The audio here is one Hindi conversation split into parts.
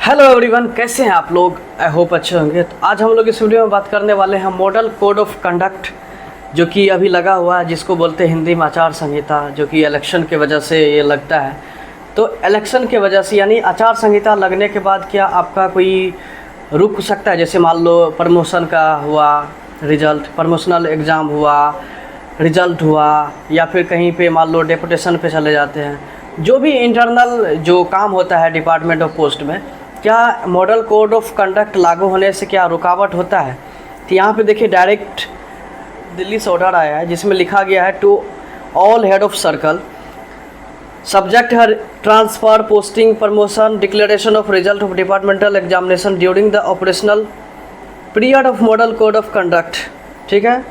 हेलो एवरीवन, कैसे हैं आप लोग। आई होप अच्छे होंगे। तो आज हम लोग इस वीडियो में बात करने वाले हैं मॉडल कोड ऑफ कंडक्ट, जो कि अभी लगा हुआ है, जिसको बोलते हैं हिंदी में आचार संहिता, जो कि इलेक्शन के वजह से ये लगता है। तो इलेक्शन के वजह से यानी आचार संहिता लगने के बाद क्या आपका कोई रुक सकता है? जैसे मान लो प्रमोशन का हुआ रिजल्ट, प्रमोशनल एग्ज़ाम हुआ रिजल्ट हुआ, या फिर कहीं पे मान लो डेपुटेशन पे चले जाते हैं, जो भी इंटरनल जो काम होता है डिपार्टमेंट ऑफ पोस्ट में, क्या मॉडल कोड ऑफ कंडक्ट लागू होने से क्या रुकावट होता है? तो यहाँ पे देखिए डायरेक्ट दिल्ली से ऑर्डर आया है, जिसमें लिखा गया है to all head of circle subject हर transfer, posting, promotion, declaration of result of departmental examination during the operational period of model code of conduct. ठीक है,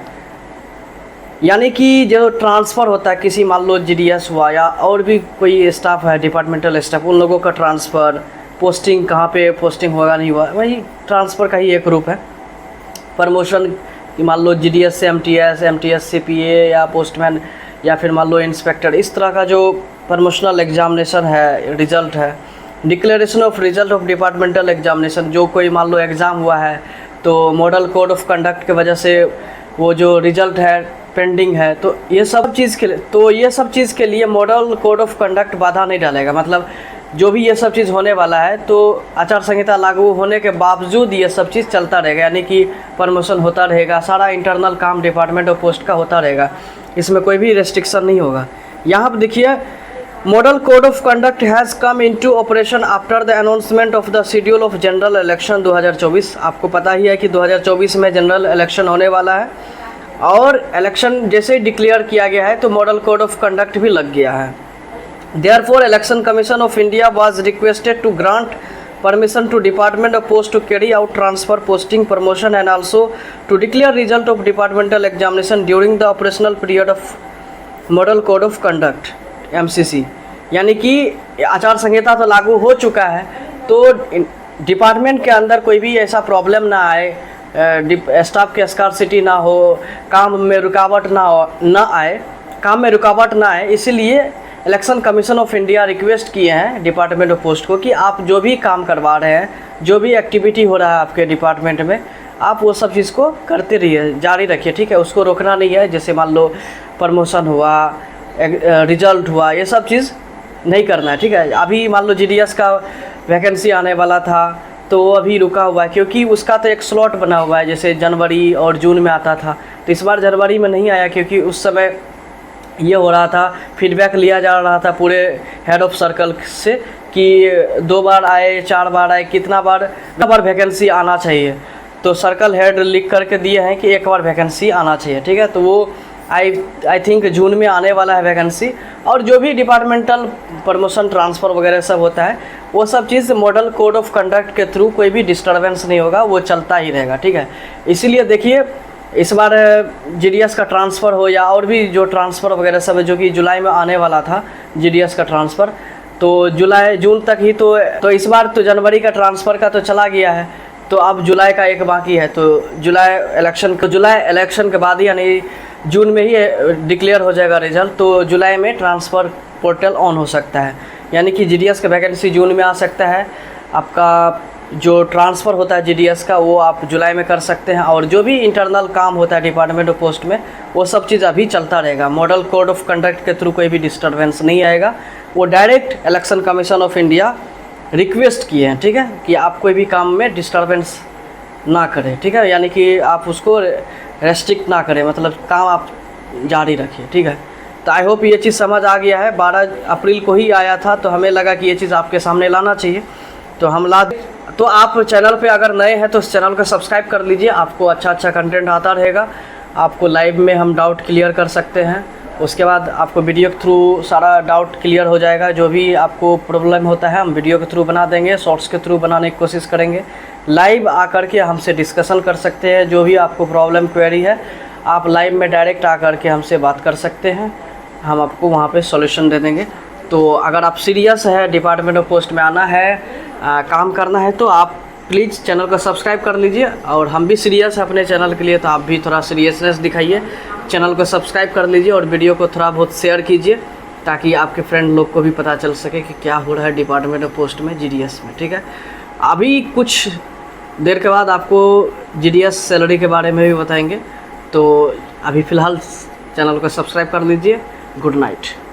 यानी कि जो ट्रांसफ़र होता है किसी, मान लो जीडीएस हुआ या और भी कोई स्टाफ है डिपार्टमेंटल स्टाफ, उन लोगों का ट्रांसफ़र, पोस्टिंग कहाँ पे पोस्टिंग होगा नहीं हुआ, वही ट्रांसफ़र का ही एक रूप है। प्रमोशन मान लो जीडीएस से एमटीएस से पीए या पोस्टमैन या फिर मान लो इंस्पेक्टर, इस तरह का जो प्रमोशनल एग्जामिनेशन है, रिजल्ट है। Declaration of result of departmental examination, जो कोई मान लो एग्ज़ाम हुआ है तो मॉडल कोड ऑफ कंडक्ट की वजह से वो जो रिजल्ट है पेंडिंग है, तो ये सब चीज़ के लिए मॉडल कोड ऑफ कंडक्ट बाधा नहीं डालेगा। मतलब जो भी ये सब चीज़ होने वाला है, तो आचार संहिता लागू होने के बावजूद ये सब चीज़ चलता रहेगा, यानी कि प्रमोशन होता रहेगा, सारा इंटरनल काम डिपार्टमेंट ऑफ पोस्ट का होता रहेगा, इसमें कोई भी रेस्ट्रिक्शन नहीं होगा। यहाँ पर देखिए, model code of conduct has come into operation after the announcement of the schedule of general election 2024। आपको पता ही है कि 2024 में जनरल इलेक्शन होने वाला है, और इलेक्शन जैसे ही डिक्लेयर किया गया है तो मॉडल कोड ऑफ कंडक्ट भी लग गया है। Therefore, Election Commission of India was requested to grant permission to Department of Post to carry out transfer, posting, promotion and also to declare result of departmental examination during the operational period of Model Code of Conduct (MCC). यानी कि आचार संहिता तो लागू हो चुका है, तो डिपार्टमेंट के अंदर कोई भी ऐसा प्रॉब्लम ना आए, स्टाफ की स्कार्सिटी ना हो, काम में रुकावट ना आए, इसीलिए election commission of India request किए हैं डिपार्टमेंट ऑफ पोस्ट को कि आप जो भी काम करवा रहे हैं, जो भी एक्टिविटी हो रहा है आपके डिपार्टमेंट में, आप वो सब चीज़ को करते रहिए, जारी रखिए। ठीक है, उसको रोकना नहीं है। जैसे मान लो प्रमोशन हुआ, रिजल्ट हुआ, ये सब चीज़ नहीं करना है। ठीक है, अभी मान लो जीडीएस का वैकेंसी आने वाला था तो वो अभी रुका हुआ है, क्योंकि उसका तो एक स्लॉट बना हुआ है, जैसे जनवरी और जून में आता था, तो इस बार जनवरी में नहीं आया, क्योंकि उस समय ये हो रहा था, फीडबैक लिया जा रहा था पूरे हेड ऑफ सर्कल से कि 2 बार आए, 4 बार आए, कितना बार वैकेंसी आना चाहिए। तो सर्कल हेड लिख करके दिए हैं कि 1 बार वैकेंसी आना चाहिए। ठीक है, तो वो आई थिंक जून में आने वाला है वैकेंसी। और जो भी डिपार्टमेंटल प्रमोशन, ट्रांसफ़र वगैरह सब होता है, वो सब चीज़ मॉडल कोड ऑफ कंडक्ट के थ्रू कोई भी डिस्टर्बेंस नहीं होगा, वो चलता ही रहेगा। ठीक है, इसीलिए देखिए इस बार जीडीएस का ट्रांसफ़र हो या और भी जो ट्रांसफ़र वगैरह सब है, जो कि जुलाई में आने वाला था जीडीएस का ट्रांसफ़र, तो जून तक ही तो इस बार तो जनवरी का ट्रांसफ़र का तो चला गया है, तो अब जुलाई का एक बाकी है। तो जुलाई इलेक्शन के बाद ही यानी जून में ही डिक्लेयर हो जाएगा रिजल्ट, तो जुलाई में ट्रांसफ़र पोर्टल ऑन हो सकता है, यानी कि जीडीएस का वैकेंसी जून में आ सकता है। आपका जो ट्रांसफ़र होता है जीडीएस का, वो आप जुलाई में कर सकते हैं, और जो भी इंटरनल काम होता है डिपार्टमेंट ऑफ पोस्ट में, वो सब चीज़ अभी चलता रहेगा। मॉडल कोड ऑफ कंडक्ट के थ्रू कोई भी डिस्टर्बेंस नहीं आएगा, वो direct election commission of India request किए हैं। ठीक है, कि आप कोई भी काम में डिस्टर्बेंस ना करें। ठीक है, यानी कि आप उसको रेस्ट्रिक्ट ना करें, मतलब काम आप जारी रखिए। ठीक है, तो आई होप ये चीज़ समझ आ गया है। 12 अप्रैल को ही आया था, तो हमें लगा कि ये चीज़ आपके सामने लाना चाहिए, तो हम तो आप चैनल पे अगर नए हैं तो इस चैनल को सब्सक्राइब कर लीजिए, आपको अच्छा कंटेंट आता रहेगा। आपको लाइव में हम डाउट क्लियर कर सकते हैं, उसके बाद आपको वीडियो के थ्रू सारा डाउट क्लियर हो जाएगा। जो भी आपको प्रॉब्लम होता है हम वीडियो के थ्रू बना देंगे, शॉर्ट्स के थ्रू बनाने की कोशिश करेंगे। लाइव आकर के हमसे डिस्कशन कर सकते हैं, जो भी आपको प्रॉब्लम क्वेरी है आप लाइव में डायरेक्ट आकर के हमसे बात कर सकते हैं, हम आपको वहाँ पर सॉल्यूशन दे देंगे। तो अगर आप सीरियस है, डिपार्टमेंट ऑफ पोस्ट में आना है, काम करना है, तो आप प्लीज़ चैनल को सब्सक्राइब कर लीजिए। और हम भी सीरियस है अपने चैनल के लिए, तो आप भी थोड़ा सीरियसनेस दिखाइए, चैनल को सब्सक्राइब कर लीजिए और वीडियो को थोड़ा बहुत शेयर कीजिए, ताकि आपके फ्रेंड लोग को भी पता चल सके कि क्या हो रहा है डिपार्टमेंट ऑफ पोस्ट में, जीडीएस में। ठीक है, अभी कुछ देर के बाद आपको GDS सैलरी के बारे में भी बताएंगे। तो अभी फ़िलहाल चैनल को सब्सक्राइब कर लीजिए। Good night.